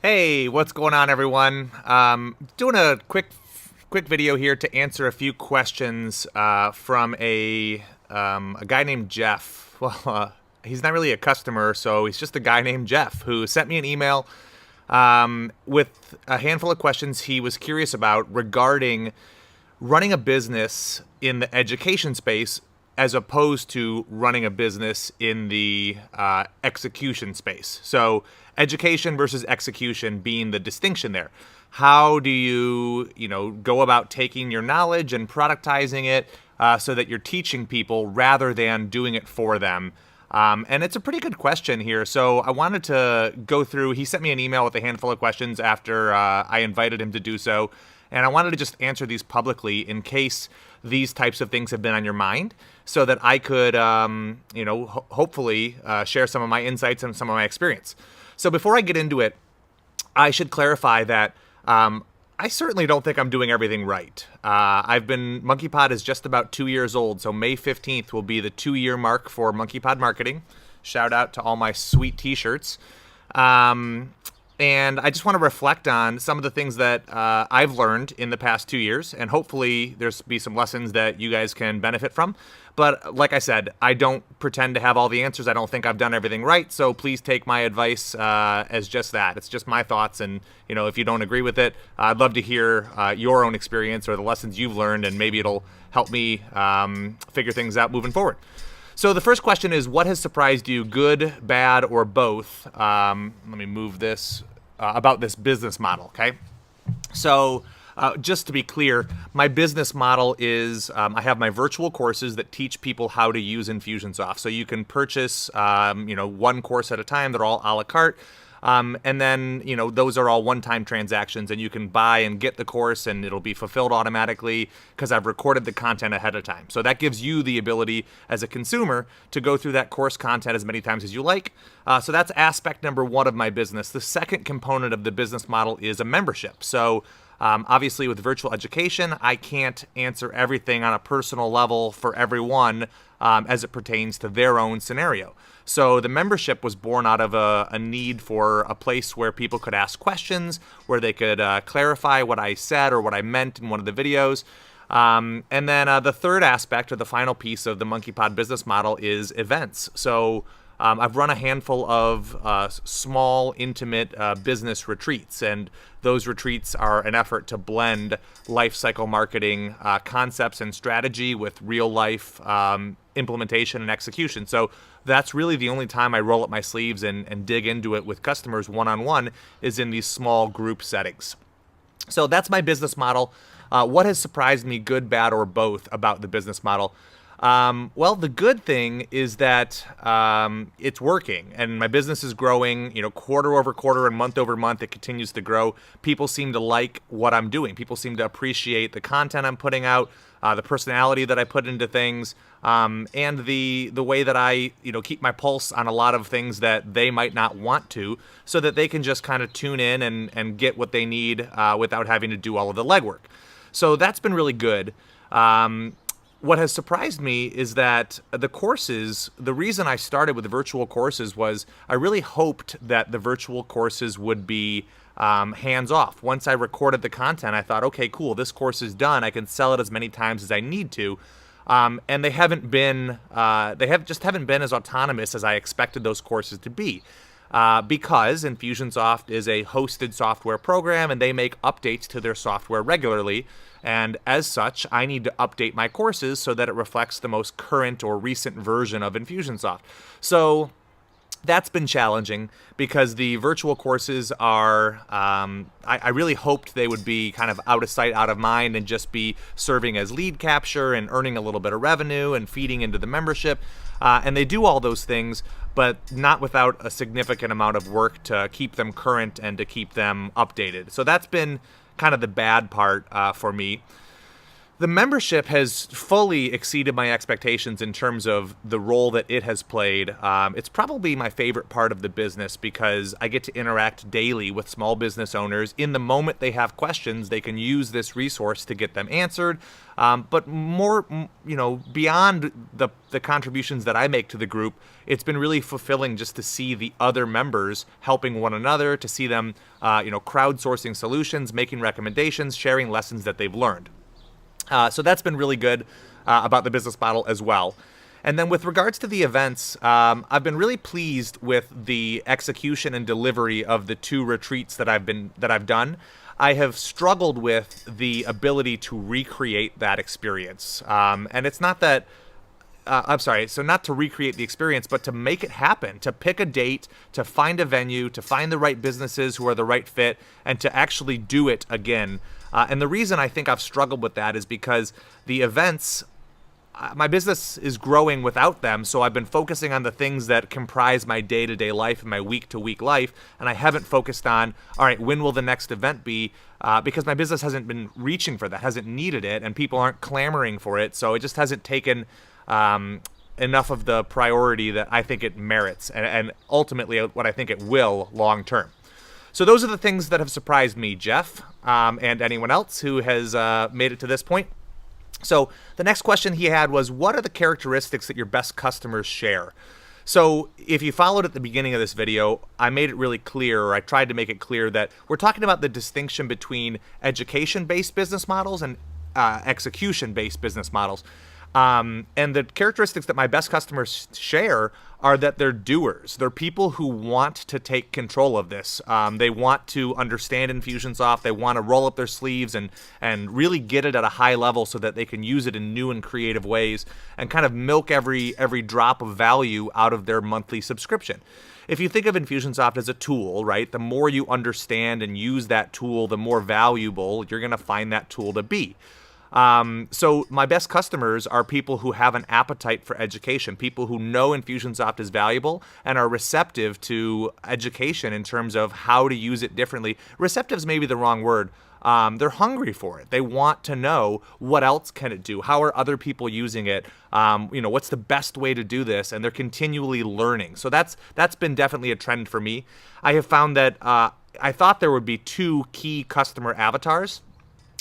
Hey, what's going on, everyone? Doing a quick video here to answer a few questions from a guy named Jeff. Well, he's not really a customer, so he's just a guy named Jeff who sent me an email with a handful of questions he was curious about regarding running a business in the education space as opposed to running a business in the execution space. So education versus execution being the distinction there. How do you, go about taking your knowledge and productizing it so that you're teaching people rather than doing it for them? And it's a pretty good question here. So I wanted to go through, he sent me an email with a handful of questions after I invited him to do so. And I wanted to just answer these publicly in case these types of things have been on your mind so that I could, hopefully share some of my insights and some of my experience. So before I get into it, I should clarify that I certainly don't think I'm doing everything right. Monkeypod is just about 2 years old, so May 15th will be the 2-year mark for Monkeypod marketing. Shout out to all my sweet t-shirts. And I just want to reflect on some of the things that I've learned in the past 2 years, and hopefully there's be some lessons that you guys can benefit from. But like I said, I don't pretend to have all the answers. I don't think I've done everything right, so please take my advice as just that. It's just my thoughts, and if you don't agree with it, I'd love to hear your own experience or the lessons you've learned, and maybe it'll help me figure things out moving forward. So the first question is, what has surprised you, good, bad, or both? Let me move this, about this business model, okay? So just to be clear, my business model is I have my virtual courses that teach people how to use Infusionsoft. So you can purchase, one course at a time. They're all a la carte. And then, those are all one-time transactions, and you can buy and get the course and it'll be fulfilled automatically because I've recorded the content ahead of time. So that gives you the ability as a consumer to go through that course content as many times as you like. So that's aspect number one of my business. The second component of the business model is a membership. So obviously with virtual education, I can't answer everything on a personal level for everyone as it pertains to their own scenario. So the membership was born out of a need for a place where people could ask questions, where they could clarify what I said or what I meant in one of the videos. And then the third aspect, or the final piece of the Monkeypod business model, is events. So I've run a handful of small, intimate business retreats, and those retreats are an effort to blend life cycle marketing concepts and strategy with real life implementation and execution. So that's really the only time I roll up my sleeves and dig into it with customers one-on-one, is in these small group settings. So that's my business model. What has surprised me, good, bad, or both, about the business model? Well, the good thing is that it's working, and my business is growing, quarter over quarter and month over month. It continues to grow. People seem to like what I'm doing. People seem to appreciate the content I'm putting out, the personality that I put into things, and the way that I, keep my pulse on a lot of things that they might not want to, so that they can just kind of tune in and get what they need without having to do all of the legwork. So that's been really good. What has surprised me is that the courses, the reason I started with the virtual courses was I really hoped that the virtual courses would be hands-off. Once I recorded the content, I thought, okay, cool, this course is done. I can sell it as many times as I need to. And they haven't been, haven't been as autonomous as I expected those courses to be. Because Infusionsoft is a hosted software program and they make updates to their software regularly. And as such, I need to update my courses so that it reflects the most current or recent version of Infusionsoft. So that's been challenging because the virtual courses are, I really hoped they would be kind of out of sight, out of mind, and just be serving as lead capture and earning a little bit of revenue and feeding into the membership. And they do all those things, but not without a significant amount of work to keep them current and to keep them updated. So that's been kind of the bad part for me. The membership has fully exceeded my expectations in terms of the role that it has played. It's probably my favorite part of the business because I get to interact daily with small business owners. In the moment they have questions, they can use this resource to get them answered. But more, beyond the contributions that I make to the group, it's been really fulfilling just to see the other members helping one another, to see them, crowdsourcing solutions, making recommendations, sharing lessons that they've learned. So that's been really good about the business model as well. And then with regards to the events, I've been really pleased with the execution and delivery of the 2 retreats that I've done. I have struggled with the ability to recreate that experience. And it's not that so not to recreate the experience, but to make it happen, to pick a date, to find a venue, to find the right businesses who are the right fit, and to actually do it again. And the reason I think I've struggled with that is because the events, my business is growing without them, so I've been focusing on the things that comprise my day-to-day life and my week-to-week life, and I haven't focused on, all right, when will the next event be? Because my business hasn't been reaching for that, hasn't needed it, and people aren't clamoring for it, so it just hasn't taken enough of the priority that I think it merits, and ultimately what I think it will long-term. So those are the things that have surprised me, Jeff, and anyone else who has made it to this point. So the next question he had was, what are the characteristics that your best customers share? So if you followed at the beginning of this video, I made it really clear, or I tried to make it clear, that we're talking about the distinction between education-based business models and execution-based business models. And the characteristics that my best customers share are that they're doers. They're people who want to take control of this. They want to understand Infusionsoft. They want to roll up their sleeves and really get it at a high level so that they can use it in new and creative ways and kind of milk every drop of value out of their monthly subscription. If you think of Infusionsoft as a tool, right, the more you understand and use that tool, the more valuable you're going to find that tool to be. So my best customers are people who have an appetite for education, people who know Infusionsoft is valuable and are receptive to education in terms of how to use it differently. Receptive is maybe the wrong word. They're hungry for it. They want to know what else can it do? How are other people using it? What's the best way to do this? And they're continually learning. So that's been definitely a trend for me. I have found that I thought there would be 2 key customer avatars.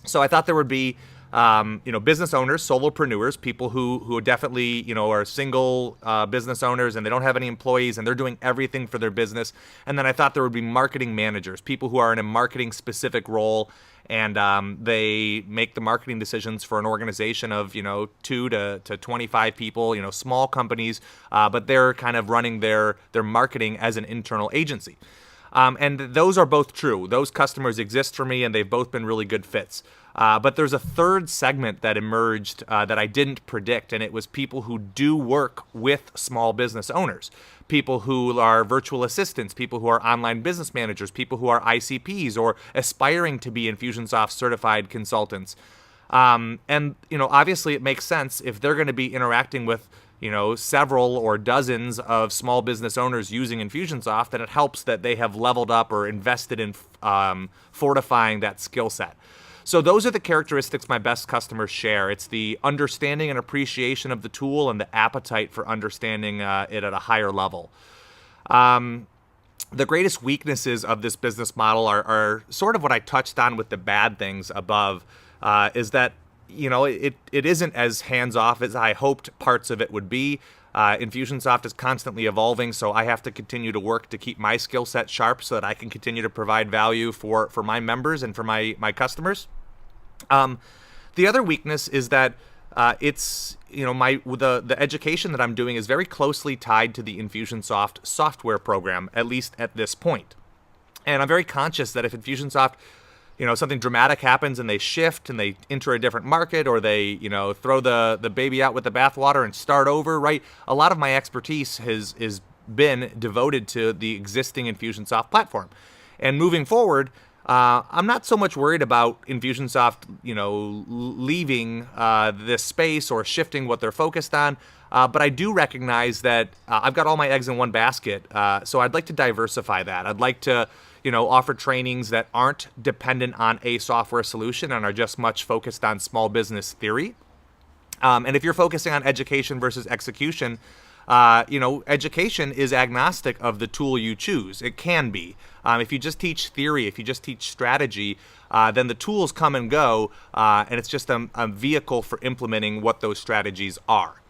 So I thought there would be business owners, solopreneurs, people who definitely, are single business owners and they don't have any employees and they're doing everything for their business. And then I thought there would be marketing managers, people who are in a marketing specific role and they make the marketing decisions for an organization of, 2 to 25 people, small companies, but they're kind of running their marketing as an internal agency. And those are both true. Those customers exist for me and they've both been really good fits. But there's a third segment that emerged that I didn't predict, and it was people who do work with small business owners, people who are virtual assistants, people who are online business managers, people who are ICPs or aspiring to be Infusionsoft certified consultants. Obviously it makes sense if they're going to be interacting with several or dozens of small business owners using Infusionsoft, then it helps that they have leveled up or invested in fortifying that skill set. So those are the characteristics my best customers share. It's the understanding and appreciation of the tool and the appetite for understanding it at a higher level. The greatest weaknesses of this business model are sort of what I touched on with the bad things above, is that it isn't as hands-off as I hoped parts of it would be. Infusionsoft is constantly evolving, so I have to continue to work to keep my skill set sharp so that I can continue to provide value for my members and for my customers. The other weakness is that it's the education that I'm doing is very closely tied to the Infusionsoft software program, at least at this point. And I'm very conscious that if Infusionsoft something dramatic happens and they shift and they enter a different market, or they, throw the baby out with the bathwater and start over, right? A lot of my expertise has been devoted to the existing Infusionsoft platform. And moving forward, I'm not so much worried about Infusionsoft, leaving this space or shifting what they're focused on. But I do recognize that I've got all my eggs in one basket. So I'd like to diversify that. I'd like to offer trainings that aren't dependent on a software solution and are just much focused on small business theory. And if you're focusing on education versus execution, education is agnostic of the tool you choose. It can be. If you just teach theory, if you just teach strategy, then the tools come and go, and it's just a vehicle for implementing what those strategies are.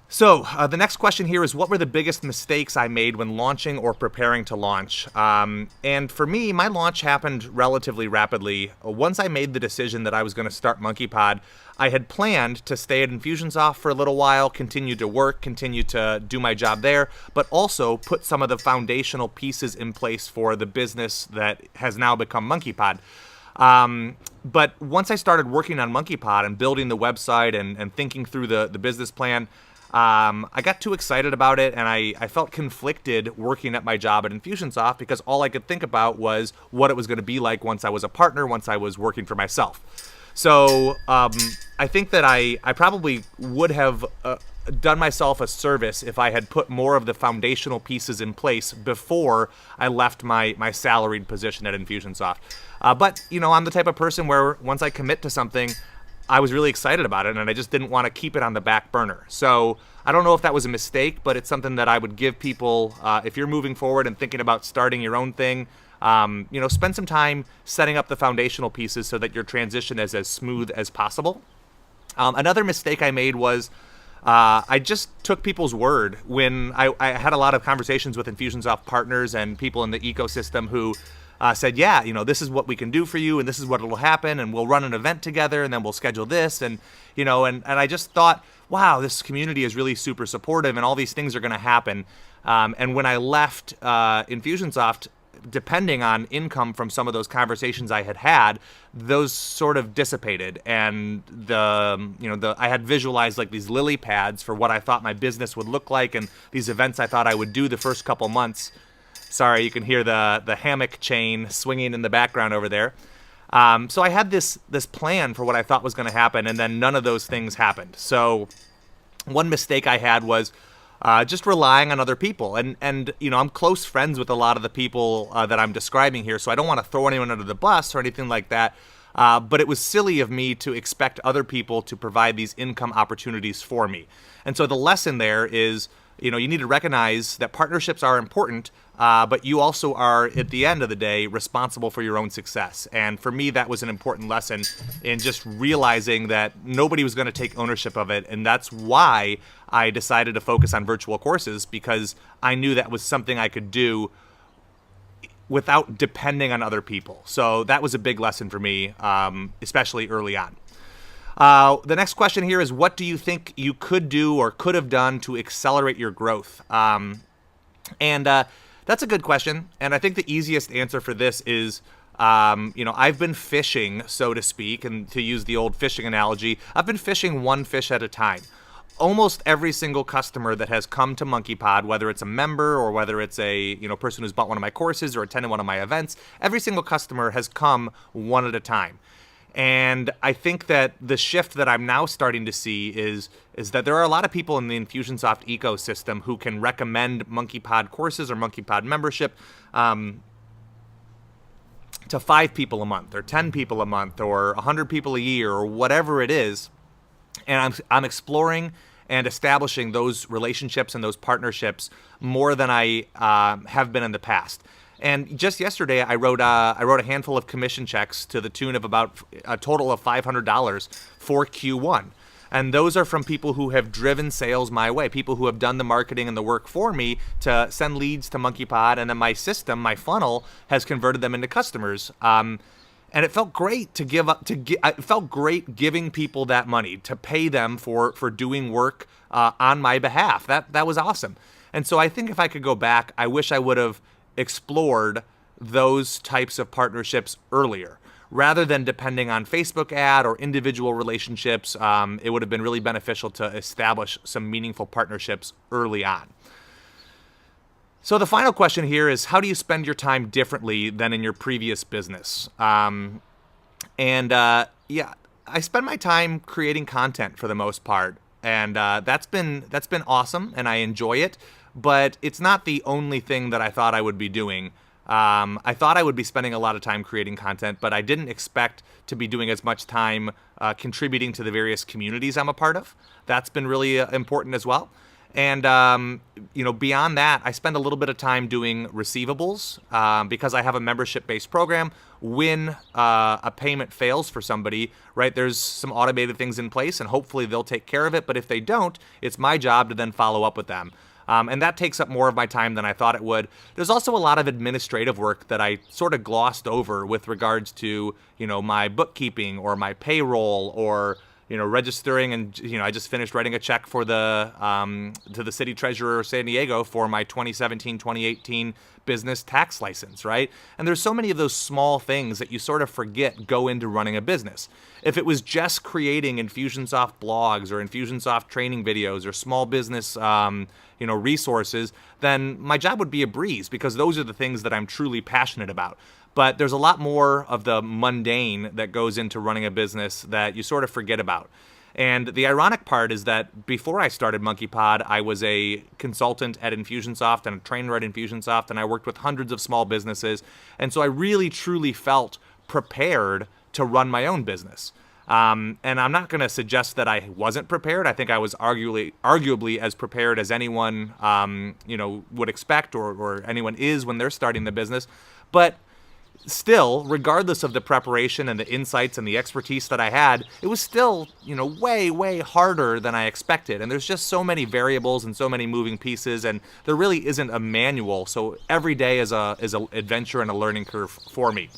So the next question here is, what were the biggest mistakes I made when launching or preparing to launch? And for me, my launch happened relatively rapidly. Once I made the decision that I was going to start Monkeypod, I had planned to stay at Infusionsoft for a little while, continue to work, continue to do my job there, but also put some of the foundational pieces in place for the business that has now become Monkeypod. But once I started working on Monkeypod and building the website and thinking through the business plan, I got too excited about it, and I felt conflicted working at my job at Infusionsoft because all I could think about was what it was going to be like once I was a partner, once I was working for myself. So I think that I probably would have done myself a service if I had put more of the foundational pieces in place before I left my salaried position at Infusionsoft. But, I'm the type of person where once I commit to something, I was really excited about it, and I just didn't want to keep it on the back burner. So I don't know if that was a mistake, but it's something that I would give people, if you're moving forward and thinking about starting your own thing, spend some time setting up the foundational pieces so that your transition is as smooth as possible. Another mistake I made was I just took people's word when I had a lot of conversations with Infusionsoft partners and people in the ecosystem who said, this is what we can do for you, and this is what will happen, and we'll run an event together, and then we'll schedule this, and I just thought, wow, this community is really super supportive, and all these things are going to happen. And when I left Infusionsoft, depending on income from some of those conversations I had, those sort of dissipated, and I had visualized like these lily pads for what I thought my business would look like, and these events I thought I would do the first couple months. Sorry, you can hear the hammock chain swinging in the background over there. So I had this plan for what I thought was going to happen, and then none of those things happened. So one mistake I had was just relying on other people. And I'm close friends with a lot of the people that I'm describing here, so I don't want to throw anyone under the bus or anything like that. But it was silly of me to expect other people to provide these income opportunities for me. And so the lesson there is, you need to recognize that partnerships are important, but you also are, at the end of the day, responsible for your own success. And for me, that was an important lesson in just realizing that nobody was going to take ownership of it. And that's why I decided to focus on virtual courses, because I knew that was something I could do without depending on other people. So that was a big lesson for me, especially early on. The next question here is, what do you think you could do or could have done to accelerate your growth? And that's a good question. And I think the easiest answer for this is, I've been fishing, so to speak, and to use the old fishing analogy, I've been fishing one fish at a time. Almost every single customer that has come to Monkeypod, whether it's a member or whether it's a person who's bought one of my courses or attended one of my events, every single customer has come one at a time. And I think that the shift that I'm now starting to see is that there are a lot of people in the Infusionsoft ecosystem who can recommend Monkeypod courses or Monkeypod membership to 5 people a month or 10 people a month or 100 people a year or whatever it is. And I'm exploring and establishing those relationships and those partnerships more than I have been in the past. And just yesterday, I wrote a handful of commission checks to the tune of about a total of $500 for Q1. And those are from people who have driven sales my way, people who have done the marketing and the work for me to send leads to Monkeypod, and then my system, my funnel, has converted them into customers. And it felt great to give up. It felt great giving people that money to pay them for doing work on my behalf. That was awesome. And so I think if I could go back, I wish I would have explored those types of partnerships earlier, rather than depending on Facebook ad or individual relationships. It would have been really beneficial to establish some meaningful partnerships early on. So the final question here is, how do you spend your time differently than in your previous business? I spend my time creating content for the most part, and that's been awesome, and I enjoy it. But it's not the only thing that I thought I would be doing. I thought I would be spending a lot of time creating content, but I didn't expect to be doing as much time contributing to the various communities I'm a part of. That's been really important as well. And, beyond that, I spend a little bit of time doing receivables because I have a membership-based program. When a payment fails for somebody, right, there's some automated things in place, and hopefully they'll take care of it. But if they don't, it's my job to then follow up with them. And that takes up more of my time than I thought it would. There's also a lot of administrative work that I sort of glossed over with regards to, my bookkeeping or my payroll or registering, and I just finished writing a check for to the city treasurer of San Diego for my 2017-2018 business tax license, right? And there's so many of those small things that you sort of forget go into running a business. If it was just creating Infusionsoft blogs or Infusionsoft training videos or small business resources, then my job would be a breeze because those are the things that I'm truly passionate about. But there's a lot more of the mundane that goes into running a business that you sort of forget about. And the ironic part is that before I started Monkeypod, I was a consultant at Infusionsoft and a trainer at Infusionsoft, and I worked with hundreds of small businesses. And so I really, truly felt prepared to run my own business. And I'm not going to suggest that I wasn't prepared. I think I was arguably as prepared as anyone, would expect or anyone is when they're starting the business. But still, regardless of the preparation and the insights and the expertise that I had, it was still, way, way harder than I expected. And there's just so many variables and so many moving pieces, and there really isn't a manual. So every day is a adventure and a learning curve for me.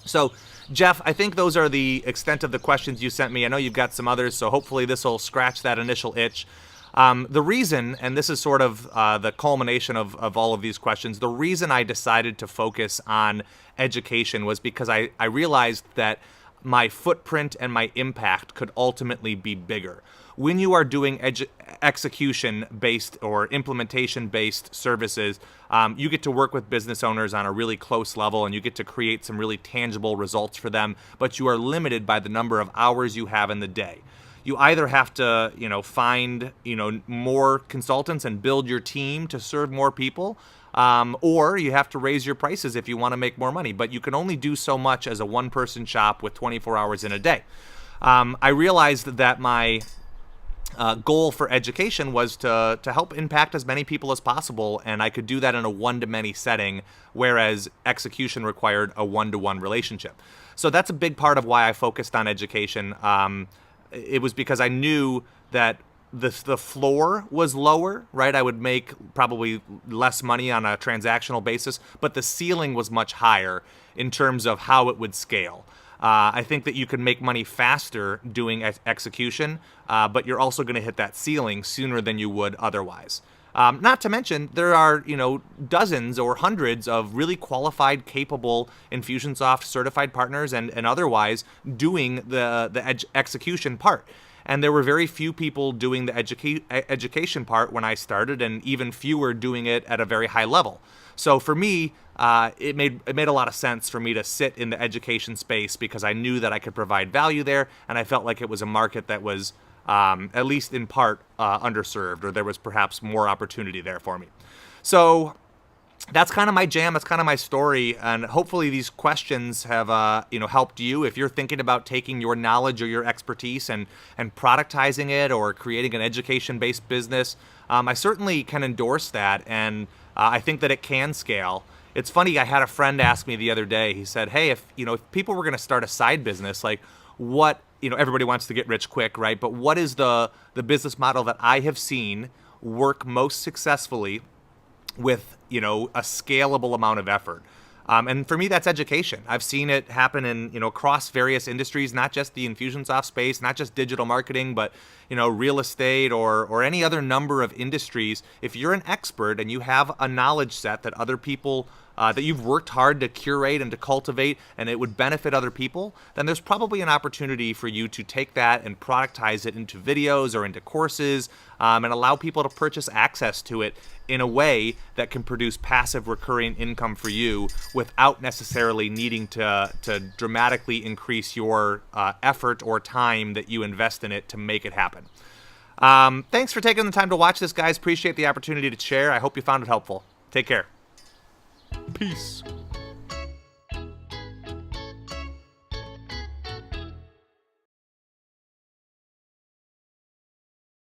So, Jeff, I think those are the extent of the questions you sent me. I know you've got some others, so hopefully this will scratch that initial itch. The reason, and this is sort of the culmination of all of these questions, the reason I decided to focus on education was because I realized that my footprint and my impact could ultimately be bigger. When you are doing execution-based or implementation-based services, you get to work with business owners on a really close level, and you get to create some really tangible results for them, but you are limited by the number of hours you have in the day. You either have to, find, more consultants and build your team to serve more people, or you have to raise your prices if you want to make more money. But you can only do so much as a one-person shop with 24 hours in a day. I realized that my goal for education was to help impact as many people as possible, and I could do that in a one-to-many setting, whereas execution required a one-to-one relationship. So that's a big part of why I focused on education. It was because I knew that the floor was lower, right? I would make probably less money on a transactional basis, but the ceiling was much higher in terms of how it would scale. I think that you can make money faster doing execution, but you're also going to hit that ceiling sooner than you would otherwise. Not to mention, there are, dozens or hundreds of really qualified, capable Infusionsoft certified partners and otherwise doing the execution part. And there were very few people doing the education part when I started, and even fewer doing it at a very high level. So for me, it made a lot of sense for me to sit in the education space because I knew that I could provide value there, and I felt like it was a market that was at least in part underserved, or there was perhaps more opportunity there for me. So that's kind of my jam. That's kind of my story, and hopefully these questions have helped you if you're thinking about taking your knowledge or your expertise and productizing it or creating an education-based business. I certainly can endorse that, and I think that it can scale. It's funny, I had a friend ask me the other day. He said, "Hey, if people were going to start a side business, like what?" Everybody wants to get rich quick, right? But what is the business model that I have seen work most successfully with, a scalable amount of effort? And for me, that's education. I've seen it happen in, across various industries, not just the Infusionsoft space, not just digital marketing, but, real estate or any other number of industries. If you're an expert and you have a knowledge set that other people that you've worked hard to curate and to cultivate, and it would benefit other people, then there's probably an opportunity for you to take that and productize it into videos or into courses, and allow people to purchase access to it in a way that can produce passive recurring income for you without necessarily needing to dramatically increase your effort or time that you invest in it to make it happen. Thanks for taking the time to watch this, guys. Appreciate the opportunity to share. I hope you found it helpful. Take care. Peace.